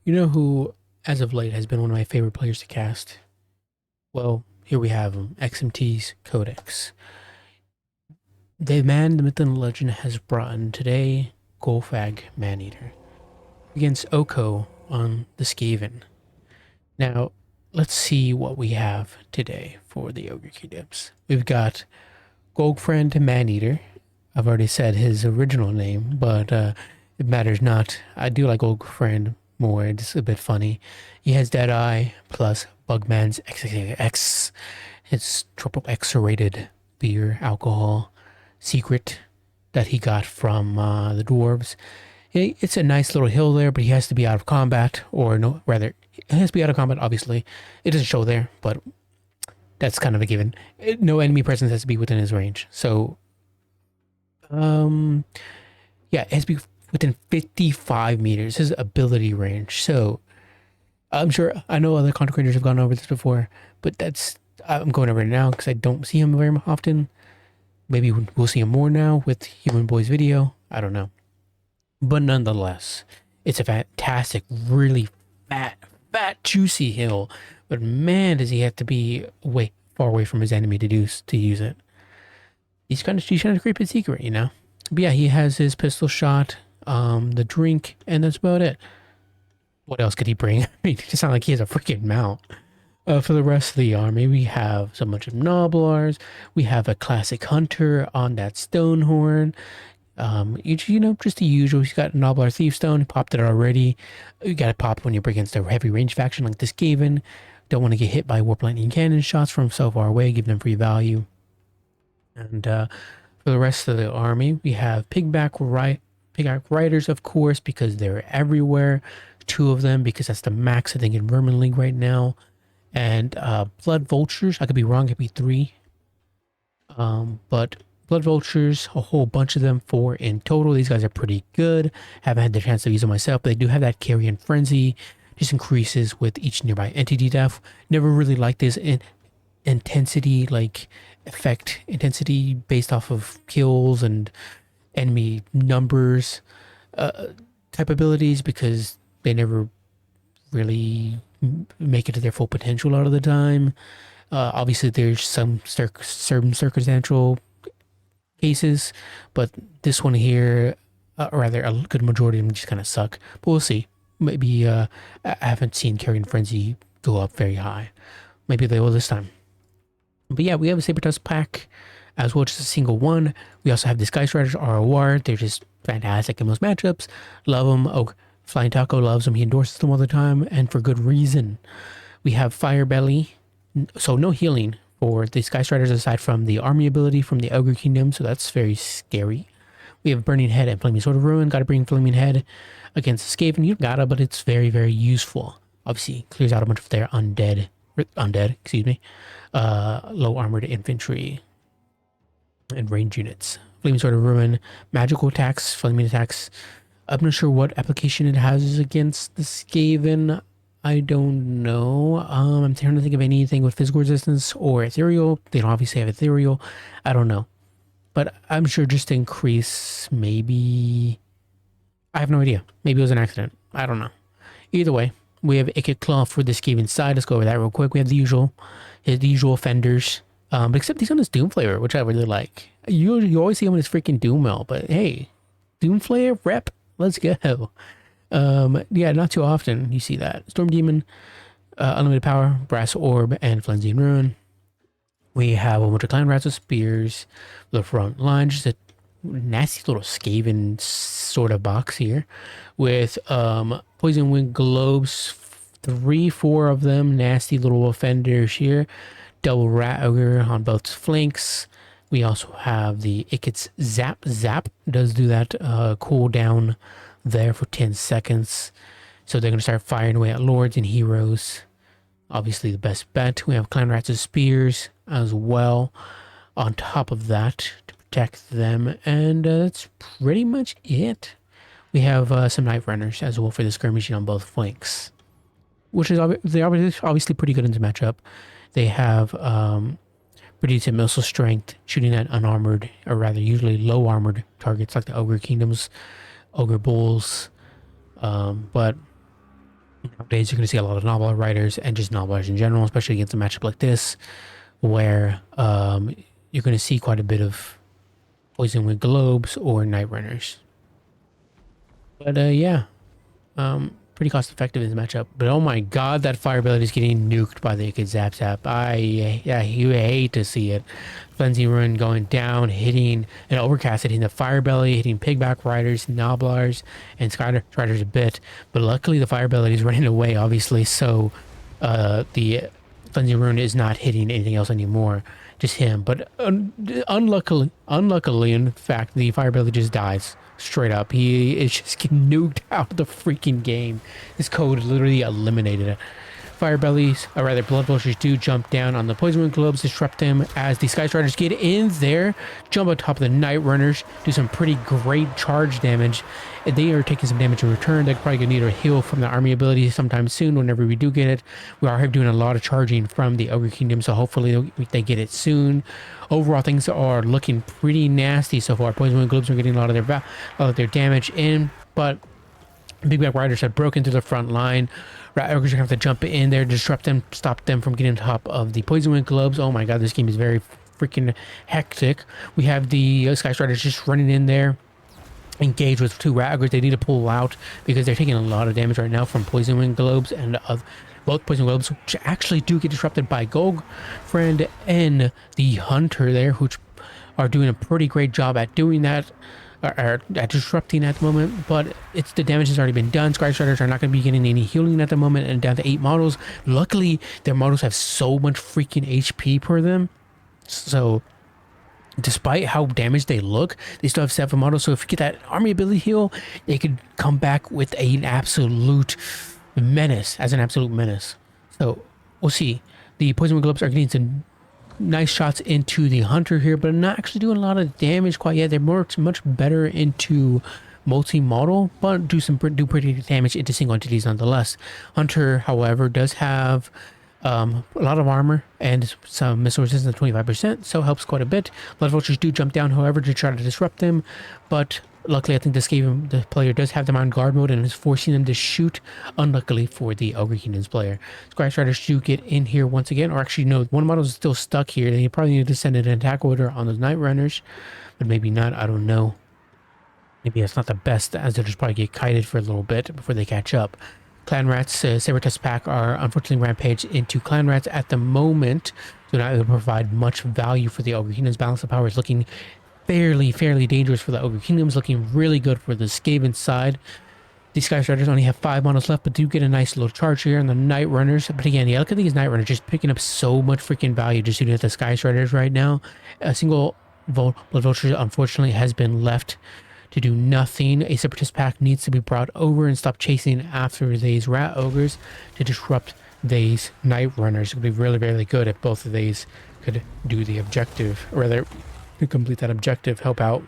You know who, as of late, has been one of my favorite players to cast? Well, here we have him, XMT's Codex. The man, the myth, and the legend has brought in today Golfag Maneater against Oko on the Skaven. Now, let's see what we have today for the Ogre Kingdoms. We've got Golfriend Maneater. I've already said his original name, but it matters not. I do like Golfriend more. It's a bit funny. He has Deadeye plus Bugman's XXX. It's triple X-rated beer, alcohol, secret that he got from the dwarves. It's a nice little hill there, but he has to be out of combat, or no, rather, it has to be out of combat, obviously. It doesn't show there, but that's kind of a given. No enemy presence has to be within his range. So, yeah, it has to be within 55 meters, his ability range. So, I'm sure, I know other content creators have gone over this before, but I'm going over it now because I don't see him very often. Maybe we'll see him more now with Human Boy's video. I don't know. But nonetheless, it's a fantastic, really fat, juicy hill. But man, does he have to be far away from his enemy to use it. He's kind of creepy secret, you know. But yeah, he has his pistol shot, the drink, and that's about it. What else could he bring? I mean, it just sounds like he has a freaking mount. For the rest of the army, we have a bunch of Noblars. We have a classic hunter on that stone horn. You know, just the usual. He's got Noblar Thief Stone. He popped it already. You got to pop when you're against a heavy range faction like this Skaven. Don't want to get hit by Warp Lightning Cannon shots from so far away. Give them free value. And for the rest of the army, we have Pigback Riders, of course, because they're everywhere. 2 of them, because that's the max, I think, in Vermin League right now. And Blood Vultures, I could be wrong, it could be 3. But Blood Vultures, a whole bunch of them, 4 in total. These guys are pretty good. Haven't had the chance to use them myself, but they do have that Carrion Frenzy. Just increases with each nearby entity death. Never really liked this intensity, like effect intensity based off of kills and enemy numbers type abilities, because they never really make it to their full potential a lot of the time. Obviously, there's some certain circumstantial cases, but this one here, or rather a good majority of them just kind of suck. But we'll see. Maybe I haven't seen Carrion Frenzy go up very high. Maybe they will this time. But yeah, we have a Saber-Tusk pack as well, just a single one. We also have the Sky Striders ROR. They're just fantastic in most matchups. Love them. Oh, Flying Taco loves them. He endorses them all the time, and for good reason. We have Fire Belly. So no healing for the Sky Striders aside from the army ability from the Ogre Kingdom, so that's very scary. We have Burning Head and Flaming Sword of Ruin. Gotta bring Flaming Head against Skaven. You gotta, but it's very, very useful. Obviously, clears out a bunch of their undead, low armored infantry and range units. Flaming Sword of Ruin, magical attacks, flaming attacks. I'm not sure what application it has against the Skaven. I don't know. I'm trying to think of anything with physical resistance or ethereal. They don't obviously have ethereal. I don't know. But I'm sure just to increase, maybe... I have no idea. Maybe it was an accident. I don't know. Either way, we have Ikit Claw for the Skaven side. Let's go over that real quick. We have the usual offenders. But except he's on his Doom Flavor, which I really like. You always see him in his freaking Doom Mill, but hey, Doom Flayer rep. Let's go. Yeah, not too often you see that. Storm Demon, Unlimited Power, Brass Orb, and Frenzied Ruin. We have a bunch of Clan Rats with Spears. The front line, just a nasty little Skaven sort of box here. With Poison Wing Globes, 3-4 of them. Nasty little offenders here. Double Rat Ogre on both flanks. We also have the Ikit's Zap. Zap does do that cooldown there for 10 seconds. So they're going to start firing away at Lords and Heroes. Obviously the best bet. We have Clan Rats' Spears as well on top of that to protect them. And that's pretty much it. We have some Night Runners as well for the skirmishing on both flanks. Which is obviously pretty good in this matchup. They have pretty decent missile strength, shooting at unarmored, or rather usually low armored targets like the Ogre Kingdoms, Ogre Bulls. But Nowadays, you're going to see a lot of novel riders and just novelers in general, especially against a matchup like this, where you're going to see quite a bit of poison with globes or night runners. But yeah, pretty cost effective in this matchup. But oh my god, that fire ability is getting nuked by the Ikid Zap Zap. You hate to see it. Frenzy Rune going down, hitting an Overcast, hitting the Fire Belly, hitting Pigback Riders, Noblars, and Skystriders a bit. But luckily the Fire Belly is running away, obviously, so the Frenzy Rune is not hitting anything else anymore. Just him. But unluckily, in fact, the Fire Belly just dies. Straight up. He is just getting nuked out of the freaking game. This code literally eliminated it. Fire Bellies, or rather Blood Vultures, do jump down on the Poison Wind Globes, disrupt them as the Sky Striders get in there, jump on top of the Night Runners, do some pretty great charge damage. They are taking some damage in return. They're probably going to need a heal from the army ability sometime soon whenever we do get it. We are doing a lot of charging from the Ogre Kingdom, so hopefully they get it soon. Overall, things are looking pretty nasty so far. Poison Wind Globes are getting a lot of their damage in, but Big Bad Riders have broken through the front line. Rat Ogres are going to have to jump in there, disrupt them, stop them from getting on top of the Poison Wind Globes. Oh my god, this game is very freaking hectic. We have the Sky Striders just running in there, engage with 2 Rat Ogres. They need to pull out because they're taking a lot of damage right now from Poison Wind Globes and both Poison Globes, which actually do get disrupted by Gog Friend and the Hunter there, which are doing a pretty great job at doing that. Are disrupting at the moment, but it's the damage has already been done. Sky Striders are not going to be getting any healing at the moment, and down to 8 models. Luckily, their models have so much freaking HP per them, so despite how damaged they look, they still have 7 models. So if you get that army ability heal, they could come back with an absolute menace, So we'll see. The Poison Wind Globes are getting some nice shots into the Hunter here, but not actually doing a lot of damage quite yet. They're much better into multi-model, but do pretty damage into single entities nonetheless. Hunter, however, does have a lot of armor and some missile resistance, 25%, so helps quite a bit. Blood Vultures do jump down, however, to try to disrupt them, but luckily I think the player does have them on guard mode and is forcing them to shoot, unluckily for the Ogre Kingdom's player. Sky Striders do get in here once again, or actually no, one model is still stuck here. They probably need to send an attack order on those Night Runners, but maybe not, I don't know. Maybe that's not the best, as they'll just probably get kited for a little bit before they catch up. Clan Rats, Sabertooth Pack are unfortunately rampage into Clan Rats at the moment, so not able to provide much value for the Ogre Kingdom's. Balance of power is looking fairly dangerous for the Ogre Kingdoms, looking really good for the Skaven side. These Sky Striders only have 5 models left, but do get a nice little charge here on the Night Runners. But again, yeah, look at these Night Runners just picking up so much freaking value just shooting at the Sky Striders right now. A single Blood Vulture, unfortunately, has been left to do nothing. A Separatist Pack needs to be brought over and stop chasing after these Rat Ogres to disrupt these Night Runners. It would be really good if both of these could do the objective, or rather to complete that objective, help out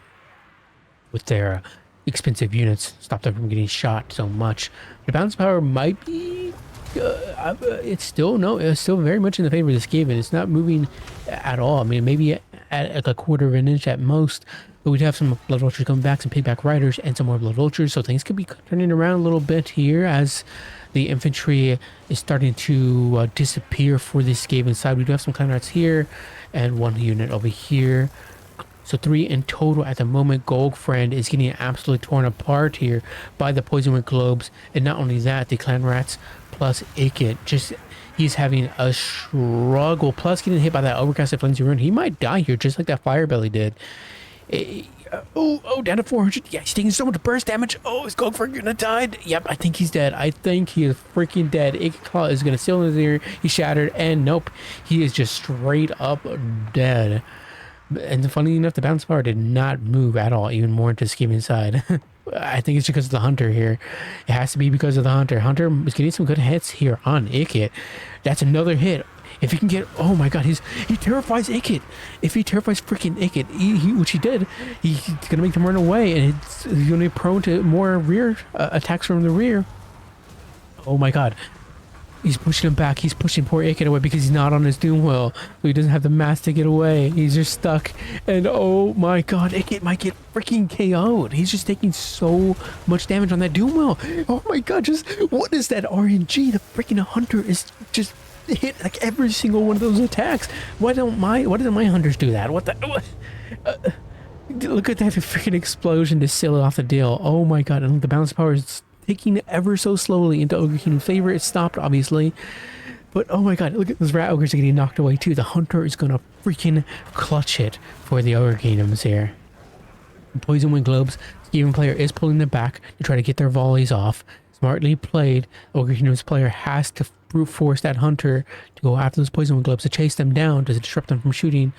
with their expensive units, stop them from getting shot so much. The balance power might be it's still very much in the favor of the Skaven. It's not moving at all. I mean, maybe at a quarter of an inch at most, but we'd have some Blood Vultures coming back, some Pigback Riders, and some more Blood Vultures, so things could be turning around a little bit here as the infantry is starting to disappear for the Skaven side. We do have some Clan Rats here and 1 unit over here. So 3 in total at the moment. Gold Friend is getting absolutely torn apart here by the Poison Wind Globes. And not only that, the Clan Rats plus Ikit, he's having a struggle. Plus getting hit by that Overcasted Frenzy Rune. He might die here just like that Fire Belly did. Down to 400. Yeah, he's taking so much burst damage. Oh, is Gold Friend gonna die? Yep, I think he's dead. I think he is freaking dead. Ikit Claw is gonna seal in his ear. He's shattered. And nope, he is just straight up dead. And funny enough, the bounce power did not move at all, even more into Skaven side. I think it's because of the Hunter here. It has to be because of the Hunter. Hunter is getting some good hits here on Ikit. That's another hit. If he can get, oh my god, he terrifies Ikit. If he terrifies freaking Ikit, which he did, he's gonna make them run away, and he's gonna be prone to more rear attacks from the rear. Oh my god. He's pushing him back. He's pushing poor Aiken away because he's not on his doom wheel. So he doesn't have the mass to get away. He's just stuck. And oh my god, Aiken might get freaking KO'd. He's just taking so much damage on that doom wheel. Oh my god, just what is that RNG? The freaking hunter is just hit like every single one of those attacks. Why doesn't my hunters do that? What the... look at that freaking explosion to seal it off the deal. Oh my god, and the balance power is taking ever so slowly into Ogre Kingdom's favor. It stopped, obviously. But oh my god, look at those rat ogres are getting knocked away too. The hunter is gonna freaking clutch it for the Ogre Kingdoms here. Poison Wind Globes, Skaven player is pulling them back to try to get their volleys off. Smartly played. Ogre Kingdom's player has to brute force that hunter to go after those Poison Wind Globes to chase them down, to disrupt them from shooting.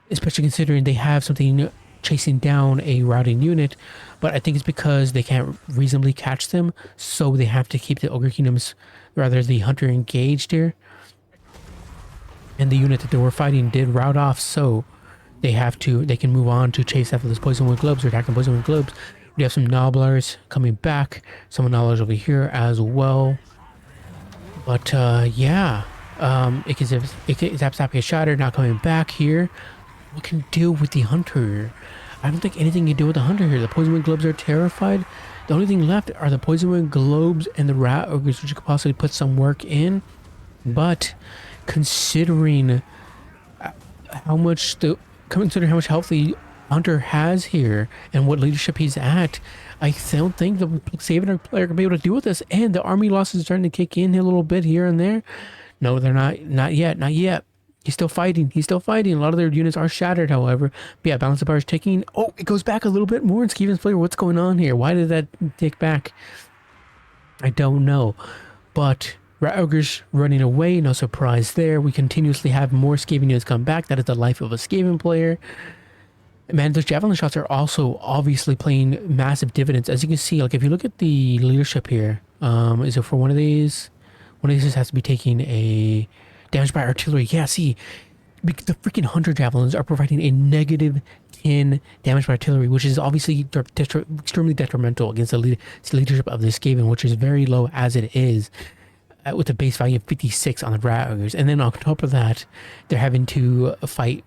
Especially considering they have something chasing down a routing unit, but I think it's because they can't reasonably catch them, so they have to keep the Ogre Kingdoms, rather the hunter, engaged here. And the unit that they were fighting did rout off, so they can move on to chase after those Poison Wind Globes or attack the Poison Wind Globes. We have some Nobblers coming back, some Nobblers over here as well. But yeah, Zap Shatter not coming back here. What can deal with the hunter? I don't think anything can deal with the hunter here. The Poison Wind Globes are terrified. The only thing left are the Poison Wind Globes and the rat ogres, which could possibly put some work in. But considering how much health the hunter has here and what leadership he's at, I don't think the Skaven player can be able to deal with this. And the army losses are starting to kick in a little bit here and there. No, they're not. Not yet. He's still fighting. A lot of their units are shattered, however. But yeah, balance of power is taking. Oh, it goes back a little bit more in Skaven's player. What's going on here? Why did that take back? I don't know. But rat ogres running away. No surprise there. We continuously have more Skaven units come back. That is the life of a Skaven player. Man, those javelin shots are also obviously playing massive dividends. As you can see, like if you look at the leadership here, is it for one of these? One of these just has to be taking a damage by artillery. Yeah, see, the freaking hunter javelins are providing a negative 10 damage by artillery, which is obviously extremely detrimental against the leadership of the Skaven, which is very low as it is, with a base value of 56 on the rat ogres. And then on top of that, they're having to fight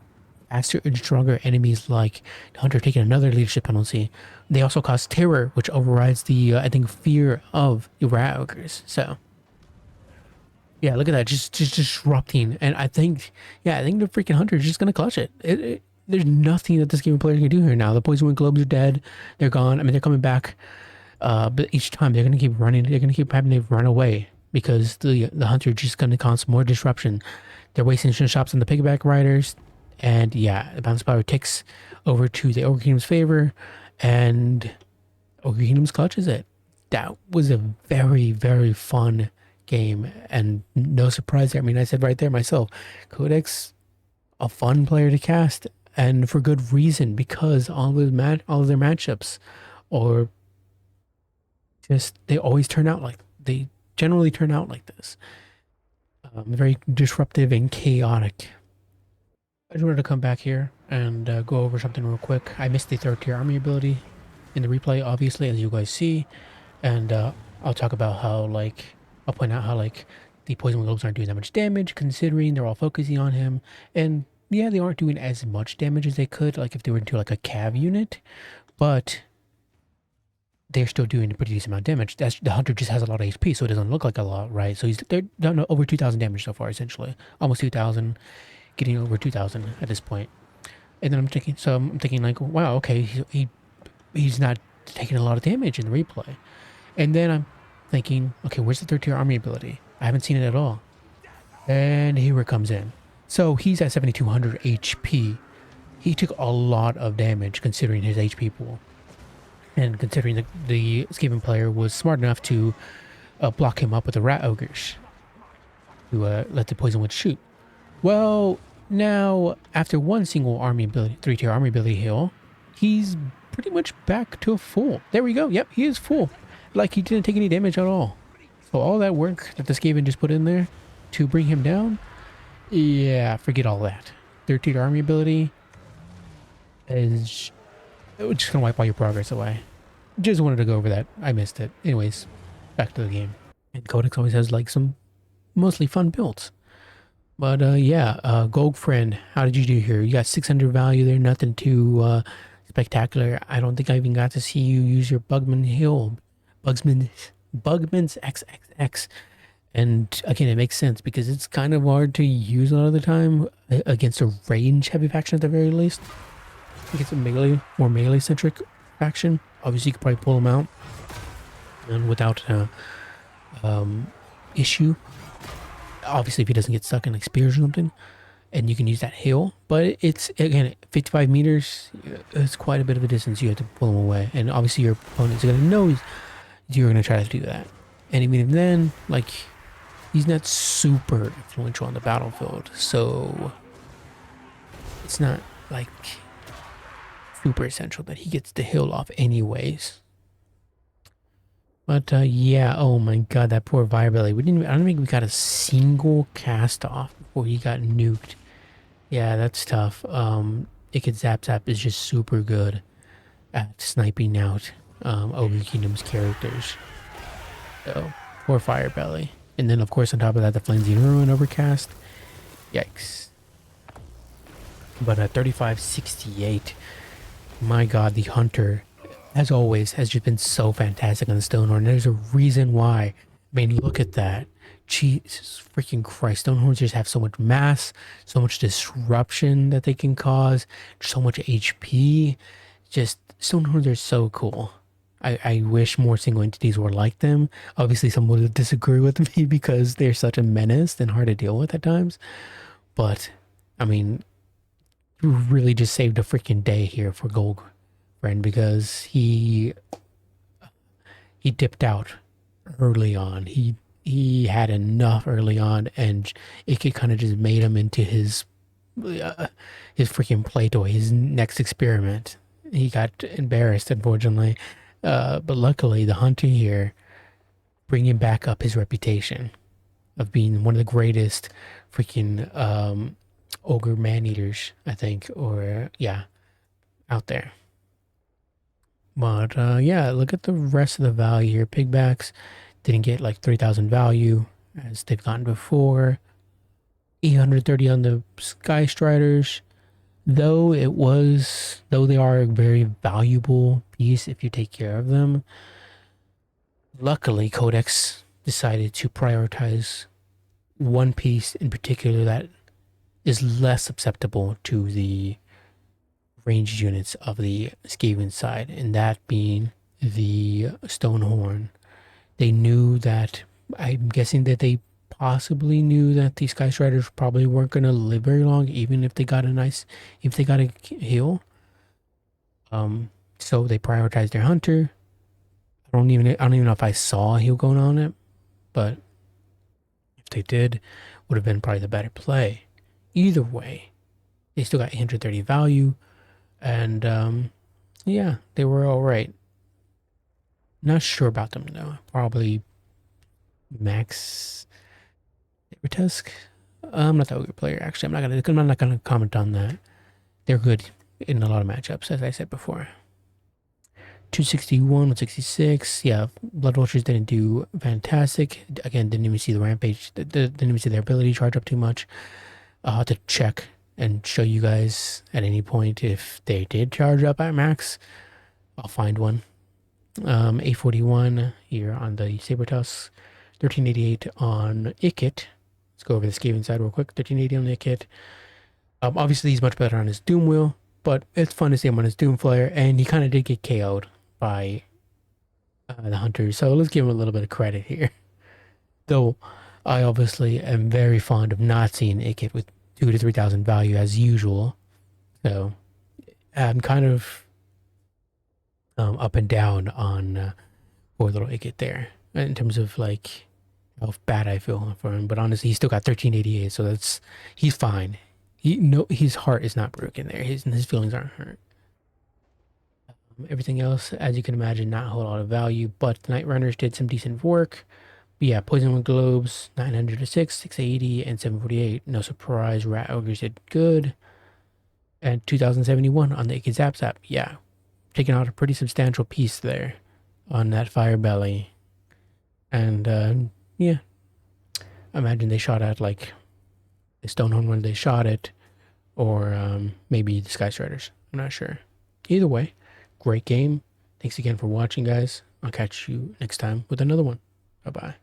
faster and stronger enemies like the hunter, taking another leadership penalty. They also cause terror, which overrides the I think fear of the rat ogres. So yeah, look at that, just disrupting. And I think the freaking hunter is just gonna clutch it. There's nothing that this game player can do here now. The Poison Wind Globes are dead. They're gone. I mean, they're coming back, but each time they're gonna keep running. They're gonna keep having to run away because the hunter is just gonna cause more disruption. They're wasting shops on the piggyback riders, and yeah, the balance power ticks over to the Ogre Kingdom's favor, and Ogre Kingdom's clutches it. That was a very, very fun game, and no surprise there. I mean, I said right there myself, Codex, a fun player to cast, and for good reason, because all of their matchups, or just they generally turn out like this. Very disruptive and chaotic. I just wanted to come back here and go over something real quick. I missed the 3rd tier army ability in the replay, obviously, as you guys see, and I'll talk about how I'll point out how the Poison Wind Globes aren't doing that much damage, considering they're all focusing on him. And yeah, they aren't doing as much damage as they could, like if they were into like a cav unit, but they're still doing a pretty decent amount of damage. The hunter just has a lot of HP, so it doesn't look like a lot, right? So they're done over 2,000 damage so far, essentially. Almost 2,000, getting over 2,000 at this point. And then I'm thinking like, wow, okay, he's not taking a lot of damage in the replay. And then I'm thinking, okay, where's the 3rd tier army ability? I haven't seen it at all. And here it comes in. So he's at 7,200 HP. He took a lot of damage considering his HP pool. And considering the Skaven player was smart enough to block him up with the rat ogres to let the poison wind shoot. Well, now after one single army ability, 3-tier army ability heal, he's pretty much back to a full. There we go. Yep, he is full. Like he didn't take any damage at all. So all that work that the Skaven just put in there to bring him down, yeah, forget all that. 3rd-tier army ability is just gonna wipe all your progress away. Just wanted to go over that. I missed it. Anyways, back to the game. And Codex always has like some mostly fun builds. But yeah, Gold Friend, how did you do here? You got 600 value there, nothing too spectacular. I don't think I even got to see you use your Bugman Hill, Bugman's XXX. And again, it makes sense because it's kind of hard to use a lot of the time against a range heavy faction at the very least. Against a melee, more melee centric faction. Obviously, you could probably pull them out and without issue. Obviously, if he doesn't get stuck in like spears or something, and you can use that hill. But it's again 55 meters. It's quite a bit of a distance. You have to pull him away, and obviously your opponent's gonna know you're gonna try to do that. And even then, like, he's not super influential on the battlefield, so it's not like super essential that he gets the hill off anyways. But yeah, oh my god, that poor Virebelly. I don't think we got a single cast off before he got nuked. Yeah, that's tough. Ikit Zap Zap is just super good at sniping out Ogre Kingdom's characters. So, poor Firebelly. And then of course on top of that, the Flamesy Ruin overcast. Yikes. But at 3568, my god, the Hunter, as always, has just been so fantastic on the Stonehorn. There's a reason why. I mean, look at that. Jesus freaking Christ. Stonehorns just have so much mass, so much disruption that they can cause, so much HP. Just, Stonehorns are so cool. I wish more single entities were like them. Obviously, some would disagree with me because they're such a menace and hard to deal with at times. But, I mean, really just saved a freaking day here for Gold Friend because he dipped out early on. He had enough early on, and it could kind of just made him into his freaking play toy, his next experiment. He got embarrassed, unfortunately, but luckily the Hunter here bringing back up his reputation of being one of the greatest freaking ogre man-eaters, I think, or yeah, out there. But yeah, look at the rest of the value here. Pigbacks didn't get like 3,000 value as they've gotten before. 830 on the Sky Striders, though they are a very valuable piece if you take care of them. Luckily, Codex decided to prioritize one piece in particular that is less susceptible to the ranged units of the Skaven side, and that being the Stonehorn. They knew that, I'm guessing that they possibly knew that the Sky Striders probably weren't going to live very long, even if they got a heal. So they prioritized their Hunter. I don't even know if I saw a heal going on it, but if they did, would have been probably the better play. Either way, they still got 830 value, and yeah, they were all right. Not sure about them though. Probably max Tusk. I'm not the Ogre player actually. I'm not gonna comment on that. They're good in a lot of matchups, as I said before. 261, 166. Yeah, Blood Vultures didn't do fantastic. Again, didn't even see the rampage. Didn't even see their ability charge up too much. I'll have to check and show you guys at any point if they did charge up at max. I'll find one. 841 here on the Saber Tusk. 1388 on Ikit. Let's go over the Skaven side real quick. 1380 on Ikit. Obviously he's much better on his Doom Wheel, but it's fun to see him on his Doom Flare, and he kind of did get KO'd by the Hunters, so let's give him a little bit of credit here. Though I obviously am very fond of not seeing Ikit with 2,000 to 3,000 value as usual, so I'm kind of up and down on poor little Ikit there in terms of like how bad I feel for him. But honestly, he's still got 1388, so he's fine. His heart is not broken there. His feelings aren't hurt. Everything else, as you can imagine, not a whole lot of value, but the Night Runners did some decent work. But yeah, Poison with Globes, 906, 680, and 748. No surprise, Rat Ogres did good. And 2071 on the Ikit Zap Zap. Yeah, taking out a pretty substantial piece there on that Firebelly. And yeah, I imagine they shot at like the Stonehorn when they shot it, or maybe the Sky Striders. I'm not sure. Either way, great game. Thanks again for watching, guys. I'll catch you next time with another one. Bye bye.